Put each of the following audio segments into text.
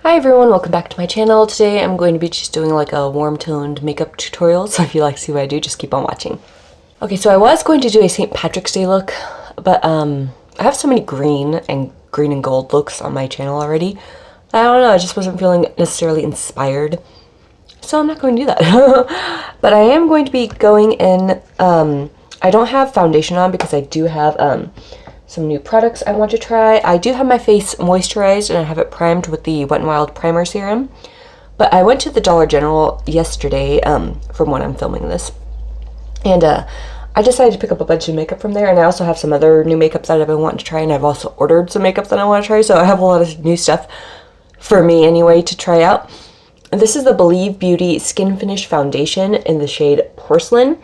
Hi everyone, welcome back to my channel. Today I'm going to be just doing like a warm toned makeup tutorial, so if you like to see what I do, just keep on watching. Okay, so I was going to do a St. Patrick's Day look, but I have so many green and gold looks on my channel already. I don't know, I just wasn't feeling necessarily inspired, so I'm not going to do that. But I am going to be going in, I don't have foundation on because I do have some new products I want to try. I do have my face moisturized and I have it primed with the Wet n Wild Primer Serum. But I went to the Dollar General yesterday, from when I'm filming this. And I decided to pick up a bunch of makeup from there. And I also have some other new makeup that I've been wanting to try. And I've also ordered some makeup that I want to try. So I have a lot of new stuff for me anyway to try out. And this is the Believe Beauty Skin Finish Foundation in the shade Porcelain.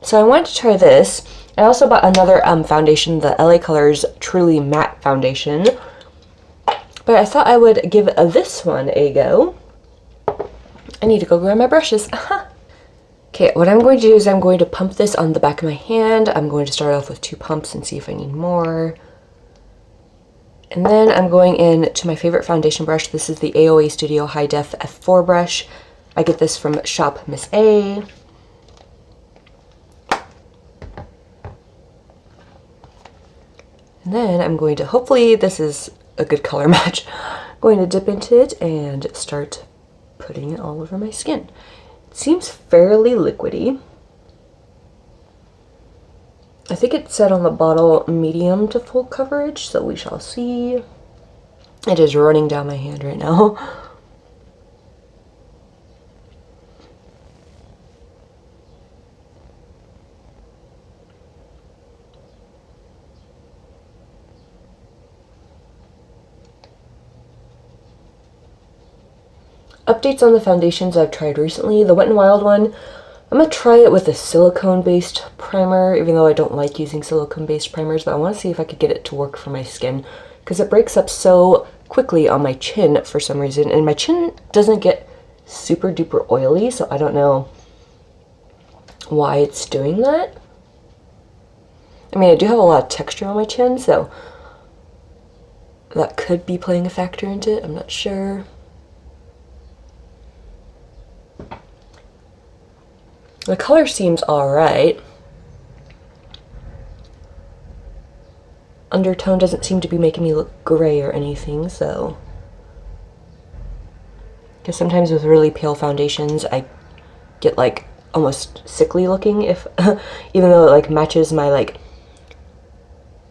So I wanted to try this. I also bought another foundation, the LA Colors Truly Matte Foundation. But I thought I would give this one a go. I need to go grab my brushes. Okay, what I'm going to do is I'm going to pump this on the back of my hand. I'm going to start off with 2 pumps and see if I need more. And then I'm going in to my favorite foundation brush. This is the AOA Studio High Def F4 brush. I get this from Shop Miss A. And then I'm going to, hopefully this is a good color match, I'm going to dip into it and start putting it all over my skin. It seems fairly liquidy. I think it said on the bottle medium to full coverage, so we shall see. It is running down my hand right now. Updates on the foundations I've tried recently. The Wet n Wild one, I'm going to try it with a silicone-based primer, even though I don't like using silicone-based primers, but I want to see if I could get it to work for my skin, because it breaks up so quickly on my chin for some reason, and my chin doesn't get super duper oily, so I don't know why it's doing that. I mean, I do have a lot of texture on my chin, so that could be playing a factor into it. I'm not sure. The color seems alright. Undertone doesn't seem to be making me look gray or anything, so. Because sometimes with really pale foundations, I get like almost sickly looking if, even though it like matches my like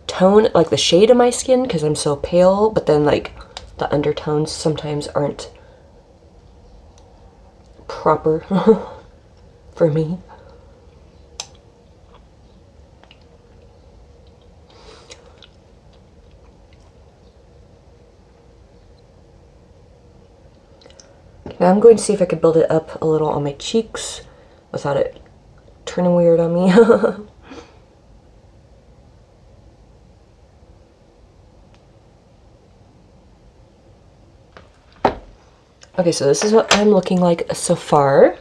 tone, like the shade of my skin, because I'm so pale, but then like the undertones sometimes aren't proper. For me. Now I'm going to see if I could build it up a little on my cheeks without it turning weird on me. Okay, so this is what I'm looking like so far.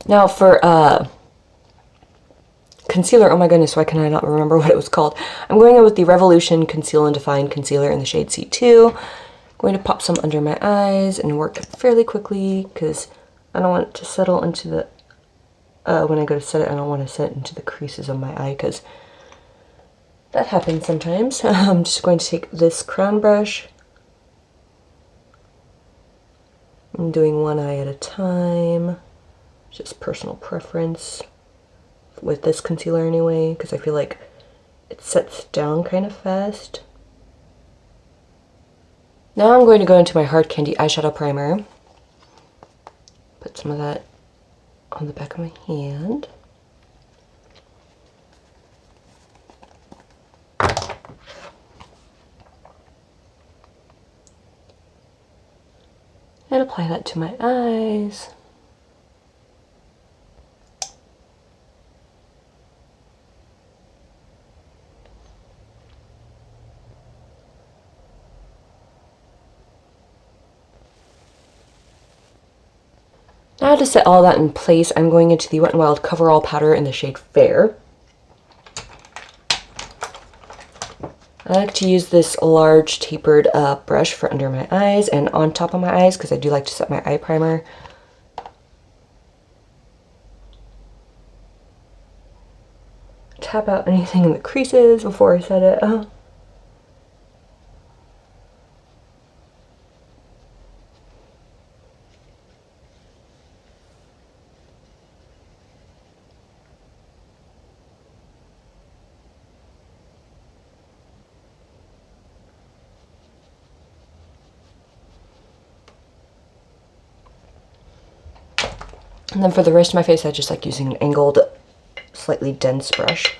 Now for concealer, oh my goodness, why can I not remember what it was called? I'm going in with the Revolution Conceal and Define Concealer in the shade C2. I'm going to pop some under my eyes and work fairly quickly because I don't want it to settle into the, when I go to set it, I don't want to set it into the creases of my eye because that happens sometimes. I'm just going to take this crown brush. I'm doing one eye at a time. Just personal preference with this concealer anyway, because I feel like it sets down kind of fast. Now I'm going to go into my Hard Candy eyeshadow primer. Put some of that on the back of my hand. And apply that to my eyes. Now to set all that in place, I'm going into the Wet n Wild Coverall powder in the shade Fair. I like to use this large tapered brush for under my eyes and on top of my eyes because I do like to set my eye primer. Tap out anything in the creases before I set it. And then for the rest of my face, I just like using an angled, slightly dense brush.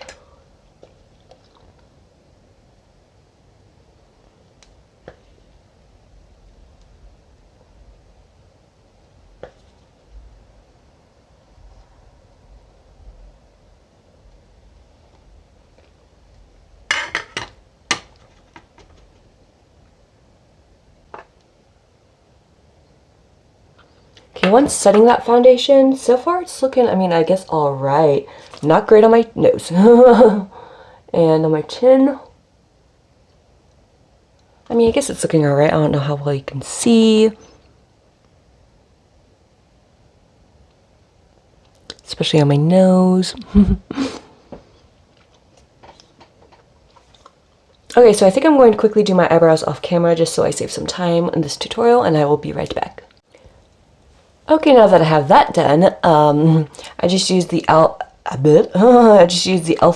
Okay, once setting that foundation, so far it's looking, I mean, I guess all right. Not great on my nose. And on my chin, I mean, I guess it's looking all right. I don't know how well you can see. Especially on my nose. Okay, so I think I'm going to quickly do my eyebrows off camera just so I save some time in this tutorial, and I will be right back. Okay, now that I have that done, I just used the e.l.f.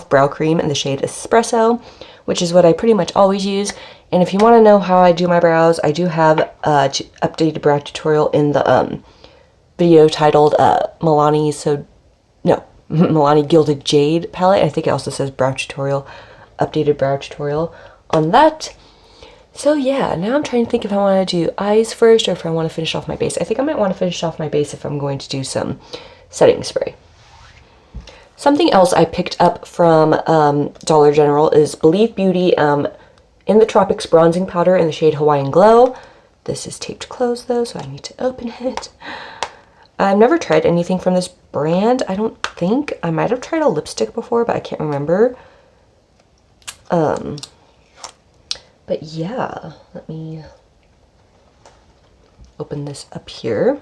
brow cream in the shade Espresso, which is what I pretty much always use. And if you want to know how I do my brows, I do have an updated brow tutorial in the video titled Milani Gilded Jade palette. I think it also says brow tutorial, updated brow tutorial on that. So yeah, now I'm trying to think if I want to do eyes first or if I want to finish off my base. I think I might want to finish off my base if I'm going to do some setting spray. Something else I picked up from Dollar General is Believe Beauty in the Tropics bronzing powder in the shade Hawaiian Glow. This is taped closed though, so I need to open it. I've never tried anything from this brand, I don't think. I might have tried a lipstick before, but I can't remember. But yeah, let me open this up here.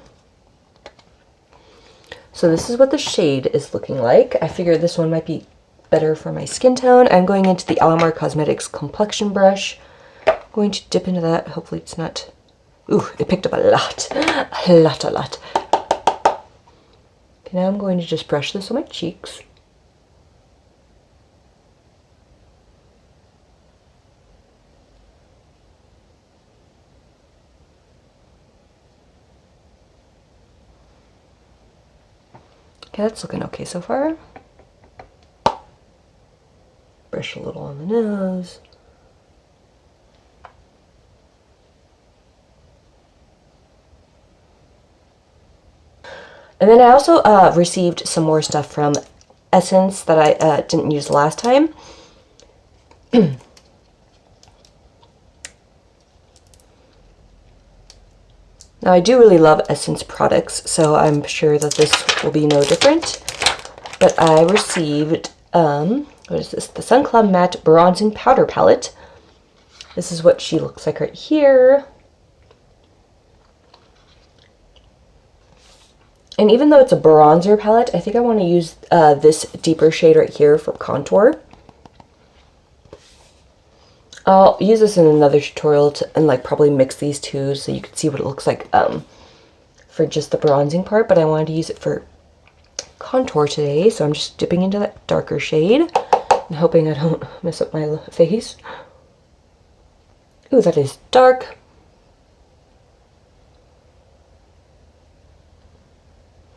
So this is what the shade is looking like. I figured this one might be better for my skin tone. I'm going into the Alamar Cosmetics complexion brush. I'm going to dip into that. Hopefully it's not... Ooh, it picked up a lot. A lot. Okay, now I'm going to just brush this on my cheeks. Okay, that's looking okay so far. Brush a little on the nose. And then I also received some more stuff from Essence that I didn't use last time. Now I do really love Essence products, so I'm sure that this will be no different. But I received, what is this? The Sun Club Matte Bronzing Powder Palette. This is what she looks like right here. And even though it's a bronzer palette, I think I want to use this deeper shade right here for contour. I'll use this in another tutorial and like probably mix these two so you can see what it looks like for just the bronzing part, but I wanted to use it for contour today, so I'm just dipping into that darker shade and hoping I don't mess up my face. Ooh, that is dark.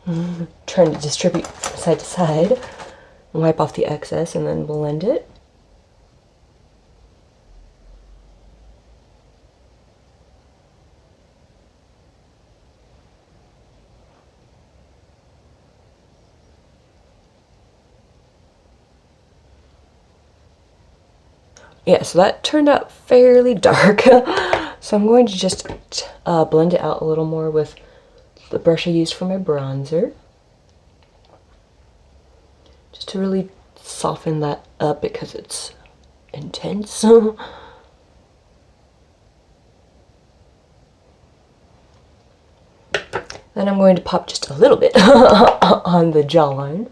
Trying to distribute side to side and wipe off the excess and then blend it. Yeah, so that turned out fairly dark. So I'm going to just blend it out a little more with the brush I used for my bronzer. Just to really soften that up because it's intense. Then I'm going to pop just a little bit on the jawline.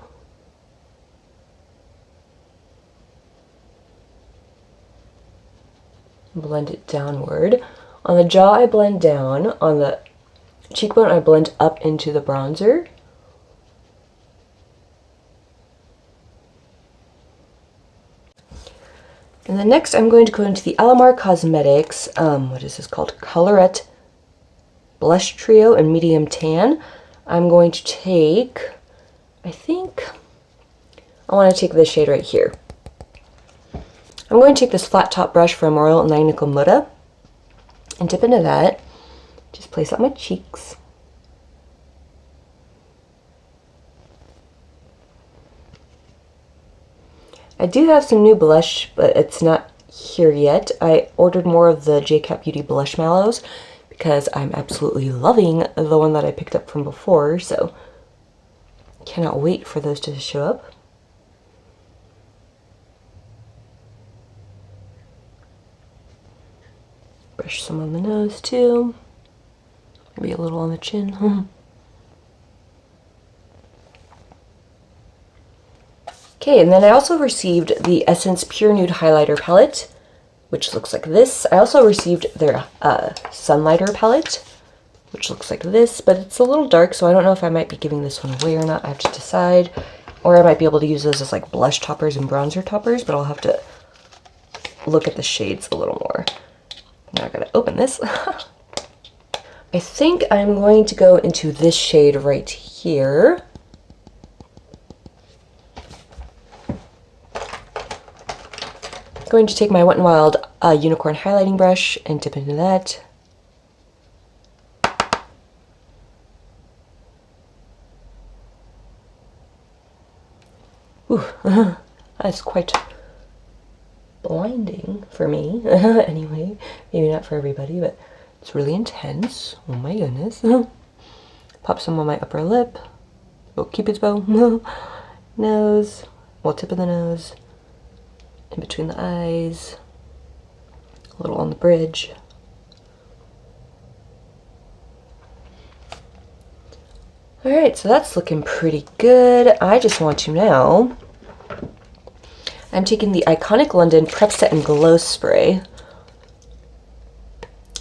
Blend it downward. On the jaw, I blend down. On the cheekbone, I blend up into the bronzer. And then next, I'm going to go into the Alamar Cosmetics, what is this called? Colorette Blush Trio in Medium Tan. I'm going to take, I think, I want to take this shade right here. I'm going to take this flat top brush from Royal Nakamura and dip into that. Just place it on my cheeks. I do have some new blush, but it's not here yet. I ordered more of the JCat Beauty Blush Mallows because I'm absolutely loving the one that I picked up from before, so cannot wait for those to show up. Brush some on the nose too. Maybe a little on the chin. Okay, and then I also received the Essence Pure Nude Highlighter Palette, which looks like this. I also received their Sunlighter Palette, which looks like this, but it's a little dark, so I don't know if I might be giving this one away or not. I have to decide. Or I might be able to use those as like blush toppers and bronzer toppers, but I'll have to look at the shades a little more. Now I gotta open this. I think I'm going to go into this shade right here. I'm going to take my Wet n Wild Unicorn highlighting brush and dip into that. Ooh, that's quite blinding for me. Anyway, maybe not for everybody, but it's really intense. Oh my goodness. Pop some on my upper lip. Oh, Cupid's bow. Nose. Well, tip of the nose. In between the eyes. A little on the bridge. Alright, so that's looking pretty good. I just want to now, I'm taking the Iconic London Prep Set and Glow Spray,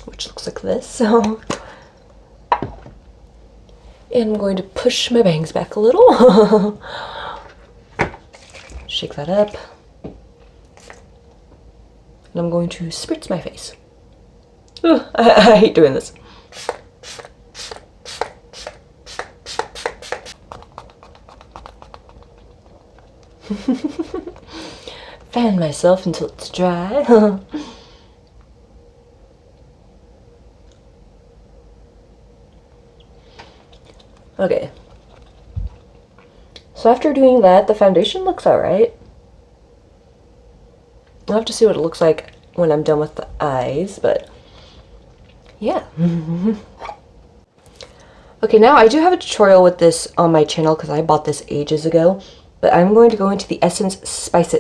which looks like this. And I'm going to push my bangs back a little. Shake that up. And I'm going to spritz my face. Ooh, I hate doing this. Fan myself until it's dry. Okay. So after doing that, the foundation looks alright. I'll have to see what it looks like when I'm done with the eyes, but yeah. Okay, now I do have a tutorial with this on my channel because I bought this ages ago, but I'm going to go into the Essence Spice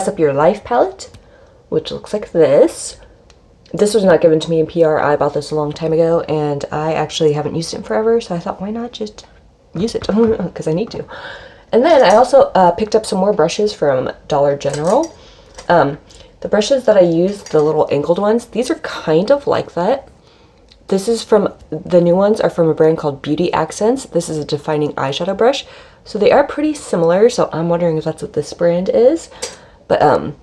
Up Your Life palette, which looks like this. This was not given to me in PR. I bought this a long time ago, and I actually haven't used it in forever, so I thought, why not just use it? Because I need to. And then I also picked up some more brushes from Dollar General. The brushes that I used, the little angled ones, these are kind of like that. This is from, the new ones are from a brand called Beauty Accents. This is a defining eyeshadow brush. So they are pretty similar, so I'm wondering if that's what this brand is. But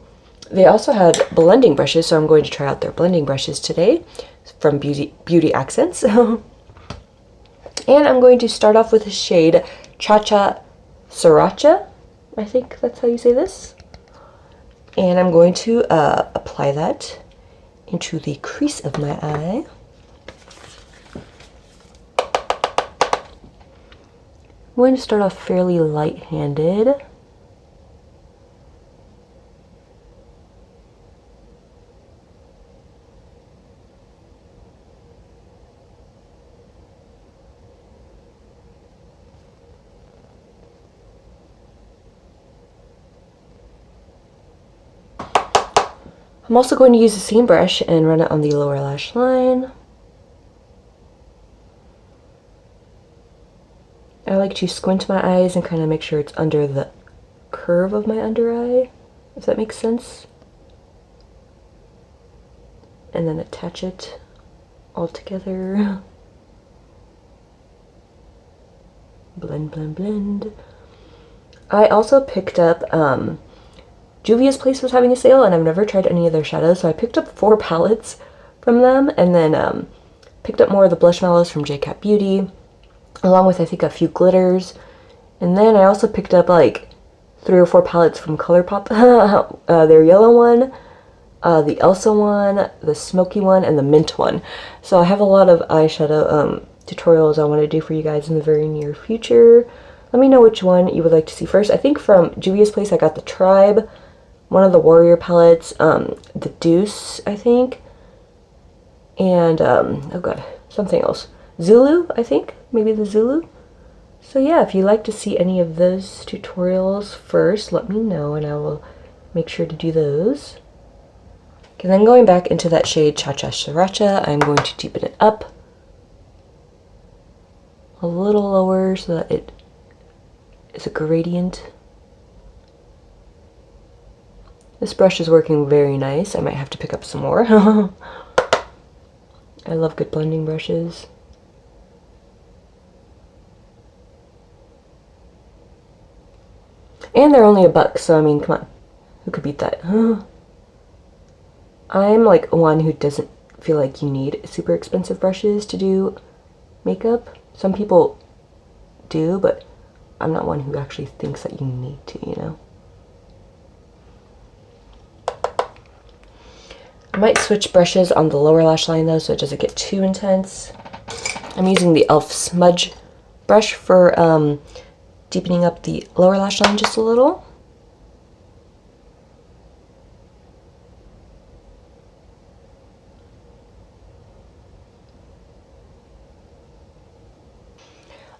they also had blending brushes, so I'm going to try out their blending brushes today from Beauty Accents. And I'm going to start off with the shade Cha Cha Sriracha. I think that's how you say this. And I'm going to apply that into the crease of my eye. I'm going to start off fairly light-handed. I'm also going to use the same brush and run it on the lower lash line. I like to squint my eyes and kind of make sure it's under the curve of my under eye, if that makes sense. And then attach it all together. Blend, blend, blend. I also picked up, Juvia's Place was having a sale, and I've never tried any of their shadows, so I picked up 4 palettes from them, and then picked up more of the Blushmallows from JCat Beauty, along with I think a few glitters. And then I also picked up like 3 or 4 palettes from ColourPop, their yellow one, the Elsa one, the smoky one, and the mint one. So I have a lot of eyeshadow tutorials I want to do for you guys in the very near future. Let me know which one you would like to see first. I think from Juvia's Place I got the Tribe, one of the Warrior palettes, the Deuce, I think, and oh god, something else. Zulu, I think, maybe the Zulu. So yeah, if you'd like to see any of those tutorials first, let me know and I will make sure to do those. Okay, then going back into that shade Cha Cha Sriracha, I'm going to deepen it up a little lower so that it is a gradient. This brush is working very nice. I might have to pick up some more. I love good blending brushes. And they're only $1, so I mean, come on. Who could beat that? I'm like one who doesn't feel like you need super expensive brushes to do makeup. Some people do, but I'm not one who actually thinks that you need to, you know? I might switch brushes on the lower lash line though, so it doesn't get too intense. I'm using the e.l.f. smudge brush for deepening up the lower lash line just a little.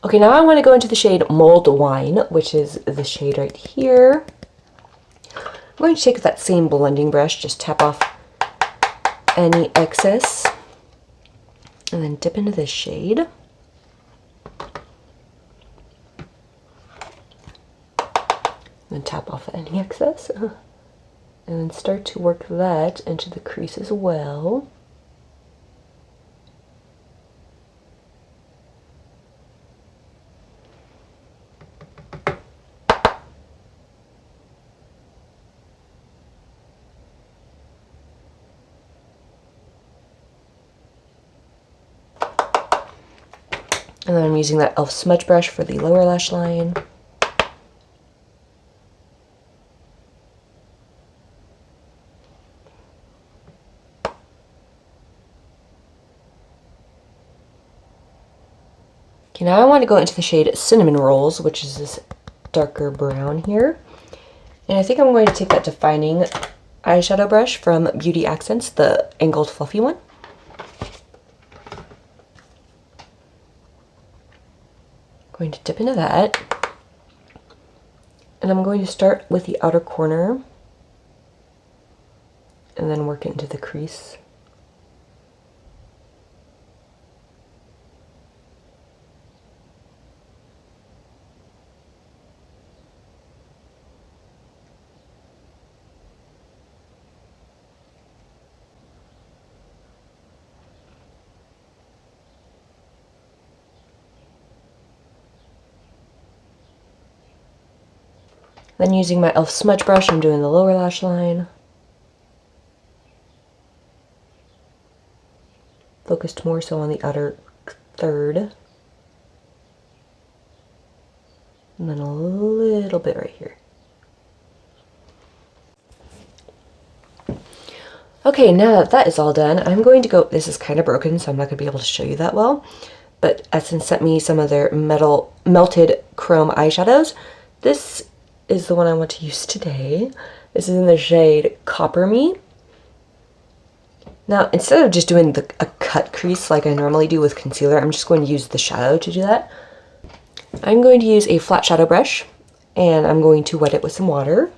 Okay, now I want to go into the shade Mulled Wine, which is the shade right here. I'm going to take that same blending brush, just tap off any excess, and then dip into this shade. Then tap off any excess, and then start to work that into the crease as well. And then I'm using that e.l.f. smudge brush for the lower lash line. Okay, now I want to go into the shade Cinnamon Rolls, which is this darker brown here. And I think I'm going to take that defining eyeshadow brush from Beauty Accents, the angled fluffy one. Going to dip into that, and I'm going to start with the outer corner and then work into the crease. Then using my e.l.f. smudge brush, I'm doing the lower lash line. Focused more so on the outer third. And then a little bit right here. Okay, now that that is all done, I'm going to go, this is kind of broken, so I'm not going to be able to show you that well. But Essence sent me some of their melted chrome eyeshadows. This is the one I want to use today. This is in the shade Copper Me. Now, instead of just doing a cut crease like I normally do with concealer, I'm just going to use the shadow to do that. I'm going to use a flat shadow brush, and I'm going to wet it with some water.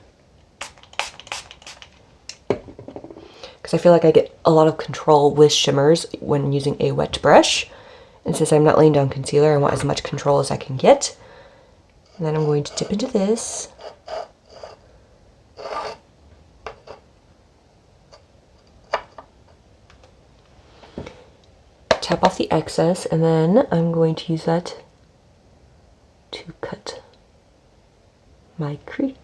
Because I feel like I get a lot of control with shimmers when using a wet brush. And since I'm not laying down concealer, I want as much control as I can get. And then I'm going to dip into this. Tap off the excess, and then I'm going to use that to cut my crease.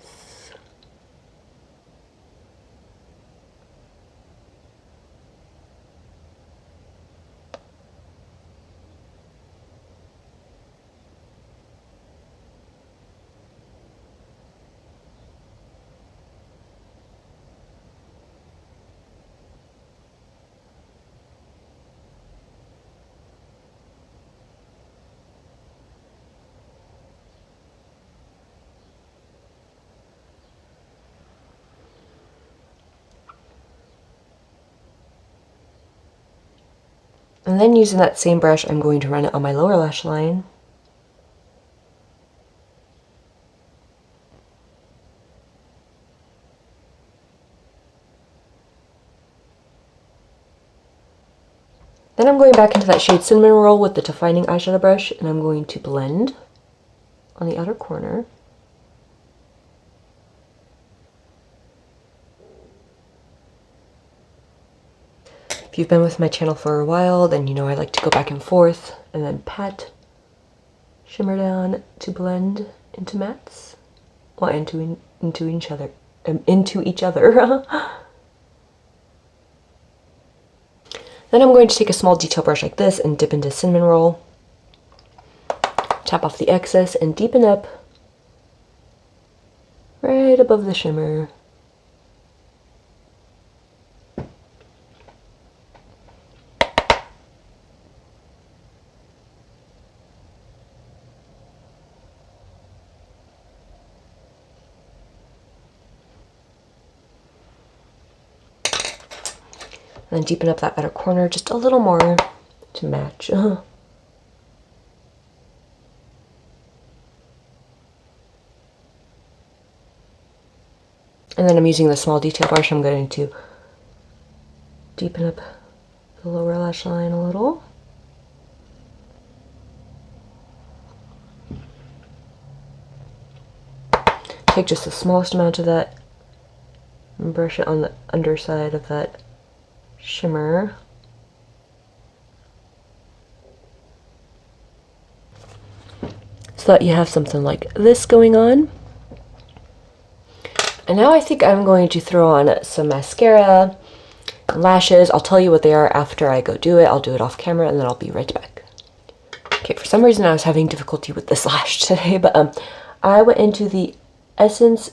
And then using that same brush, I'm going to run it on my lower lash line. Then I'm going back into that shade Cinnamon Roll with the defining eyeshadow brush, and I'm going to blend on the outer corner. If you've been with my channel for a while, then you know I like to go back and forth and then pat, shimmer down to blend into mattes. Well, into each other. Then I'm going to take a small detail brush like this and dip into Cinnamon Roll. Tap off the excess and deepen up right above the shimmer. And then deepen up that outer corner just a little more to match. And then I'm using the small detail brush. I'm going to deepen up the lower lash line a little. Take just the smallest amount of that and brush it on the underside of that shimmer. So that you have something like this going on. And now I think I'm going to throw on some mascara and lashes. I'll tell you what they are after I go do it. I'll do it off camera and then I'll be right back. Okay, for some reason I was having difficulty with this lash today, but I went into the Essence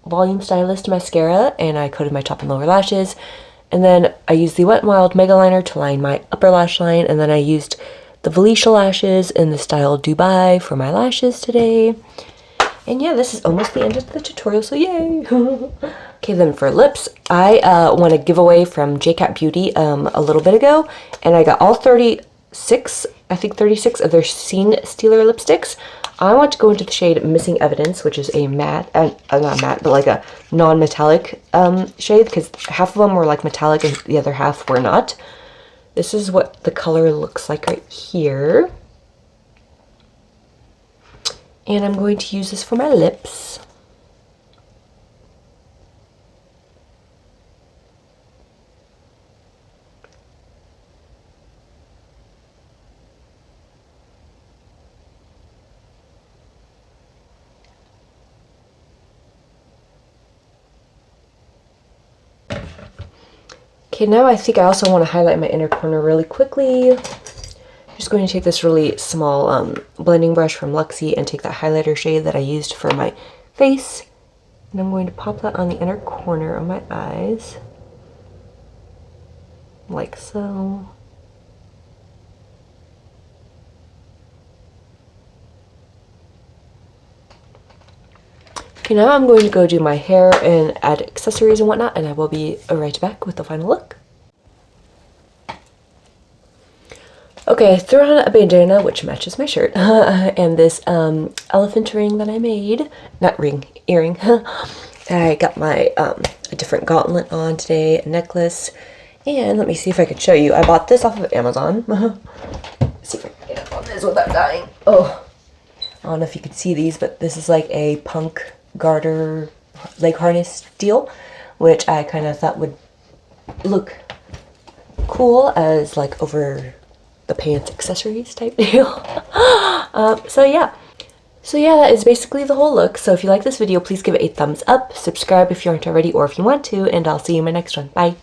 Volume Stylist mascara and I coated my top and lower lashes. And then I used the Wet n Wild Mega Liner to line my upper lash line. And then I used the Valiscia lashes in the style Dubai for my lashes today. And yeah, this is almost the end of the tutorial, so yay! Okay, then for lips, I won a giveaway from JCat Beauty a little bit ago. And I got all 36, I think 36 of their Scene Stealer lipsticks. I want to go into the shade Missing Evidence, which is a matte, not matte, but like a non-metallic shade, because half of them were like metallic and the other half were not. This is what the color looks like right here. And I'm going to use this for my lips. Okay, now I think I also want to highlight my inner corner really quickly. I'm just going to take this really small blending brush from Luxie and take that highlighter shade that I used for my face. And I'm going to pop that on the inner corner of my eyes. Like so. Okay, now I'm going to go do my hair and add accessories and whatnot, and I will be right back with the final look. Okay, I threw on a bandana, which matches my shirt, and this elephant ring that I made. Not ring, earring. I got my a different gauntlet on today, a necklace, and let me see if I can show you. I bought this off of Amazon. Let's see if I can get up on this without dying. Oh, I don't know if you can see these, but this is like a punk garter leg harness deal, which I kind of thought would look cool as like over the pants accessories type deal. So yeah, that is basically the whole look. So if you like this video, please give it a thumbs up, subscribe if you aren't already, or if you want to, and I'll see you in my next one. Bye.